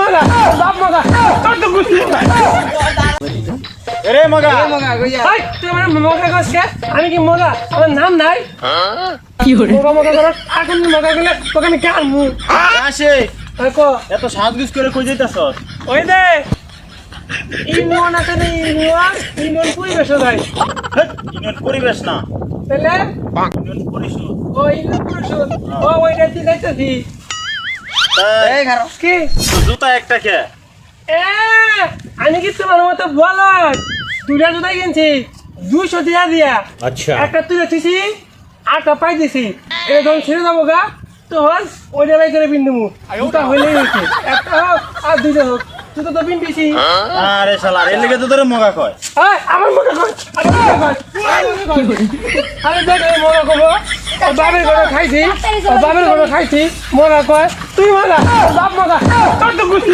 মগা বাপ মগা তোর তো গুছি রে মগা ভাই তুই আমার মগা কসকে আমি কি মগা আমার নাম নাই কি হরে মগা মগা করে এখন মগা গেলে তোকে আমি কার মু আসে দেখো এত সাজগুজ করে কই যাইতাছস ওই দে ইমন আছে না ইমন পরিবেশ ভাই ইউনিয়ন পরিবেশ না তাহলে ইউনিয়ন পরিষদ ও ইমন পরিবেশ ও ওইটা তুই যাইতেছি এই কি জুতা একটা কে এ আমি কি তোমার মতো বলার দুটা জুতা কিনছি 200 দিয়া আচ্ছা একটা তুই দিছি আটটা পাই দিছি এটা যখন ছেড়ে যাবো গা তখন ওইটা বাই করে পিনবো দুটা হইলেই হয়েছে একটা হোক আর দুইটা হোক তুই তো পিনতেছি আরে শালা এর লিগে তো তোরে মগা কয় আমার মুখে কই আরে দেখ এই মরা কব ও বাবার ঘরে খাইছি ও বাবার ঘরে খাইছি মরা কয় তুই মরা বাপ মরা তোর তো গুছি